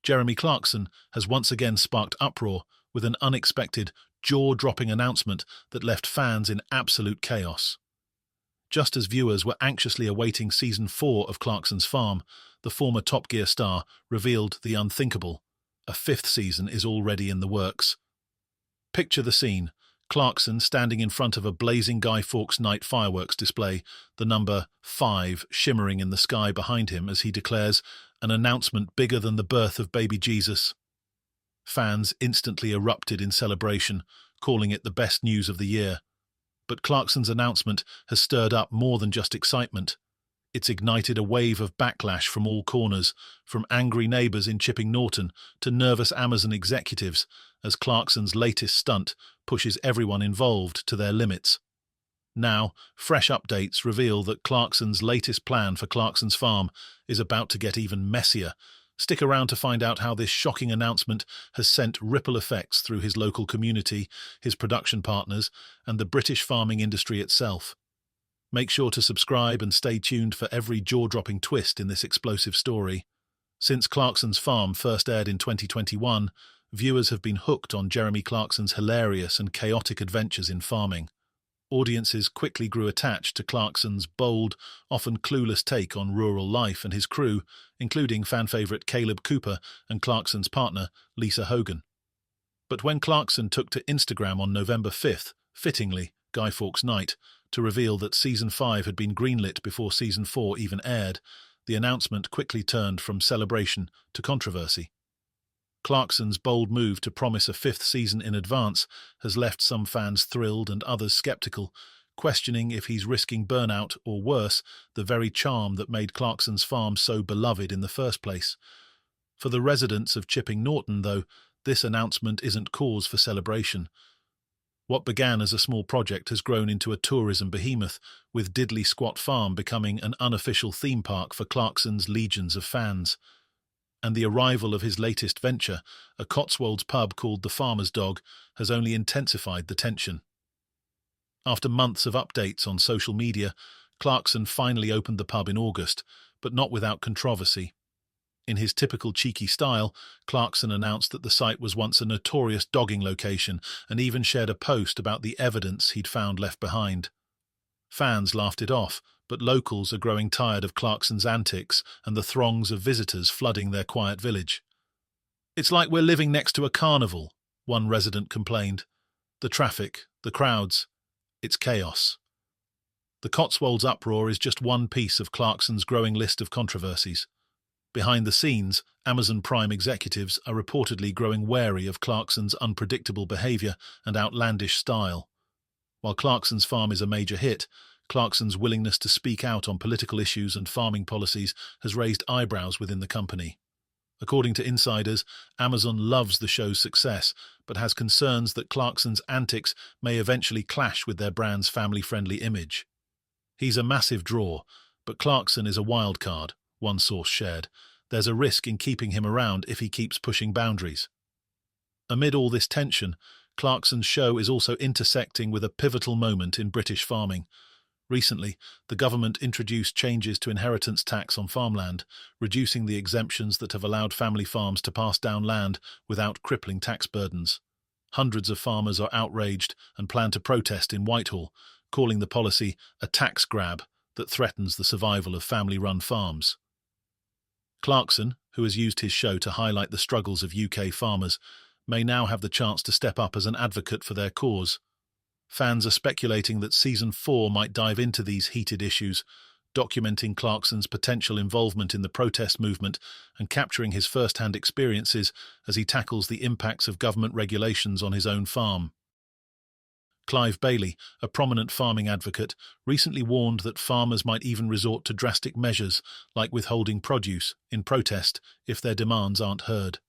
Jeremy Clarkson has once again sparked uproar with an unexpected, jaw-dropping announcement that left fans in absolute chaos. Just as viewers were anxiously awaiting Season 4 of Clarkson's Farm, the former Top Gear star revealed the unthinkable. A fifth season is already in the works. Picture the scene. Clarkson standing in front of a blazing Guy Fawkes night fireworks display, the number 5 shimmering in the sky behind him as he declares an announcement bigger than the birth of baby Jesus. Fans instantly erupted in celebration, calling it the best news of the year. But Clarkson's announcement has stirred up more than just excitement. It's ignited a wave of backlash from all corners, from angry neighbours in Chipping Norton to nervous Amazon executives, as Clarkson's latest stunt pushes everyone involved to their limits. Now, fresh updates reveal that Clarkson's latest plan for Clarkson's Farm is about to get even messier. Stick around to find out how this shocking announcement has sent ripple effects through his local community, his production partners, and the British farming industry itself. Make sure to subscribe and stay tuned for every jaw-dropping twist in this explosive story. Since Clarkson's Farm first aired in 2021, viewers have been hooked on Jeremy Clarkson's hilarious and chaotic adventures in farming. Audiences quickly grew attached to Clarkson's bold, often clueless take on rural life and his crew, including fan-favourite Caleb Cooper and Clarkson's partner, Lisa Hogan. But when Clarkson took to Instagram on November 5th, fittingly, Guy Fawkes Night, to reveal that Season 5 had been greenlit before Season 4 even aired, the announcement quickly turned from celebration to controversy. Clarkson's bold move to promise a fifth season in advance has left some fans thrilled and others sceptical, questioning if he's risking burnout or worse, the very charm that made Clarkson's Farm so beloved in the first place. For the residents of Chipping Norton, though, this announcement isn't cause for celebration. What began as a small project has grown into a tourism behemoth, with Diddley Squat Farm becoming an unofficial theme park for Clarkson's legions of fans. And the arrival of his latest venture, a Cotswolds pub called the Farmer's Dog, has only intensified the tension. After months of updates on social media, Clarkson finally opened the pub in August, but not without controversy. In his typical cheeky style, Clarkson announced that the site was once a notorious dogging location and even shared a post about the evidence he'd found left behind. Fans laughed it off, but locals are growing tired of Clarkson's antics and the throngs of visitors flooding their quiet village. "It's like we're living next to a carnival," one resident complained. "The traffic, the crowds, it's chaos." The Cotswolds uproar is just one piece of Clarkson's growing list of controversies. Behind the scenes, Amazon Prime executives are reportedly growing wary of Clarkson's unpredictable behaviour and outlandish style. While Clarkson's Farm is a major hit, Clarkson's willingness to speak out on political issues and farming policies has raised eyebrows within the company. According to insiders, Amazon loves the show's success, but has concerns that Clarkson's antics may eventually clash with their brand's family-friendly image. "He's a massive draw, but Clarkson is a wild card," one source shared. "There's a risk in keeping him around if he keeps pushing boundaries." Amid all this tension, Clarkson's show is also intersecting with a pivotal moment in British farming. Recently, the government introduced changes to inheritance tax on farmland, reducing the exemptions that have allowed family farms to pass down land without crippling tax burdens. Hundreds of farmers are outraged and plan to protest in Whitehall, calling the policy a tax grab that threatens the survival of family-run farms. Clarkson, who has used his show to highlight the struggles of UK farmers, may now have the chance to step up as an advocate for their cause. Fans are speculating that Season 4 might dive into these heated issues, documenting Clarkson's potential involvement in the protest movement and capturing his first-hand experiences as he tackles the impacts of government regulations on his own farm. Clive Bailey, a prominent farming advocate, recently warned that farmers might even resort to drastic measures, like withholding produce, in protest if their demands aren't heard.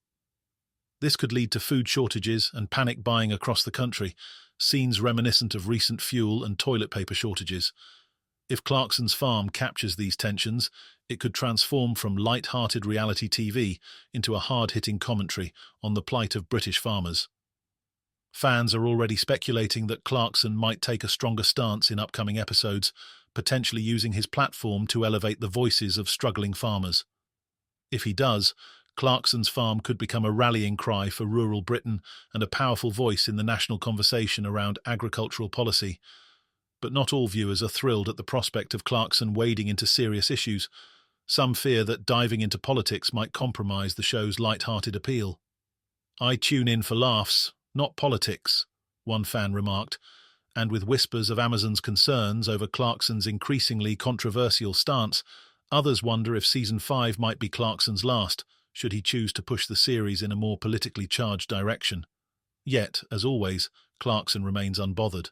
This could lead to food shortages and panic buying across the country, scenes reminiscent of recent fuel and toilet paper shortages. If Clarkson's Farm captures these tensions, it could transform from light-hearted reality TV into a hard-hitting commentary on the plight of British farmers. Fans are already speculating that Clarkson might take a stronger stance in upcoming episodes, potentially using his platform to elevate the voices of struggling farmers. If he does, Clarkson's farm could become a rallying cry for rural Britain and a powerful voice in the national conversation around agricultural policy. But not all viewers are thrilled at the prospect of Clarkson wading into serious issues. Some fear that diving into politics might compromise the show's light-hearted appeal. "I tune in for laughs, not politics," one fan remarked, and with whispers of Amazon's concerns over Clarkson's increasingly controversial stance, others wonder if Season 5 might be Clarkson's last, should he choose to push the series in a more politically charged direction. Yet, as always, Clarkson remains unbothered.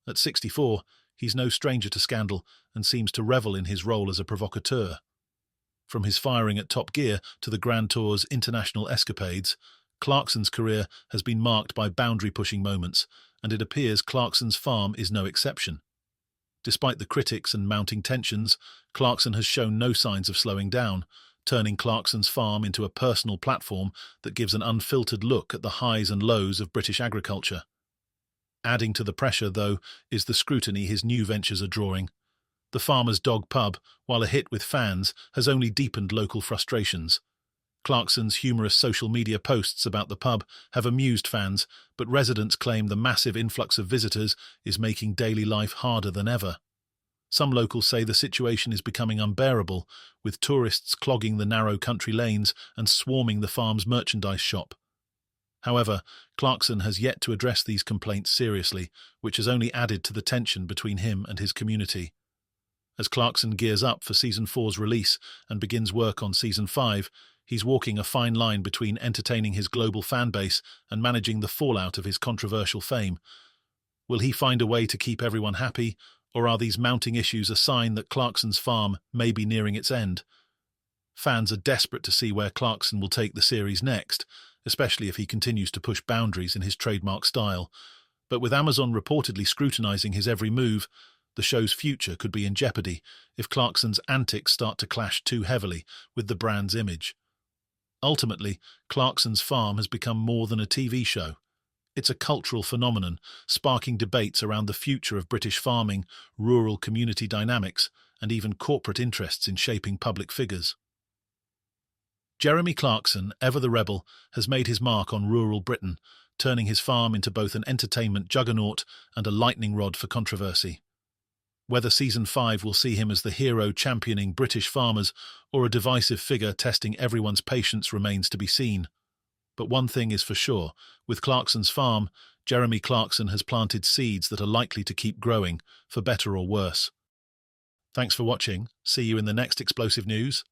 At 64, he's no stranger to scandal and seems to revel in his role as a provocateur. From his firing at Top Gear to the Grand Tour's international escapades, Clarkson's career has been marked by boundary-pushing moments, and it appears Clarkson's farm is no exception. Despite the critics and mounting tensions, Clarkson has shown no signs of slowing down, turning Clarkson's farm into a personal platform that gives an unfiltered look at the highs and lows of British agriculture. Adding to the pressure, though, is the scrutiny his new ventures are drawing. The Farmer's Dog pub, while a hit with fans, has only deepened local frustrations. Clarkson's humorous social media posts about the pub have amused fans, but residents claim the massive influx of visitors is making daily life harder than ever. Some locals say the situation is becoming unbearable, with tourists clogging the narrow country lanes and swarming the farm's merchandise shop. However, Clarkson has yet to address these complaints seriously, which has only added to the tension between him and his community. As Clarkson gears up for Season 4's release and begins work on Season 5, he's walking a fine line between entertaining his global fan base and managing the fallout of his controversial fame. Will he find a way to keep everyone happy, or are these mounting issues a sign that Clarkson's farm may be nearing its end? Fans are desperate to see where Clarkson will take the series next, especially if he continues to push boundaries in his trademark style. But with Amazon reportedly scrutinizing his every move, the show's future could be in jeopardy if Clarkson's antics start to clash too heavily with the brand's image. Ultimately, Clarkson's farm has become more than a TV show. It's a cultural phenomenon, sparking debates around the future of British farming, rural community dynamics, and even corporate interests in shaping public figures. Jeremy Clarkson, ever the rebel, has made his mark on rural Britain, turning his farm into both an entertainment juggernaut and a lightning rod for controversy. Whether Season 5 will see him as the hero championing British farmers or a divisive figure testing everyone's patience remains to be seen. But one thing is for sure, with Clarkson's farm, Jeremy Clarkson has planted seeds that are likely to keep growing, for better or worse. Thanks for watching. See you in the next explosive news.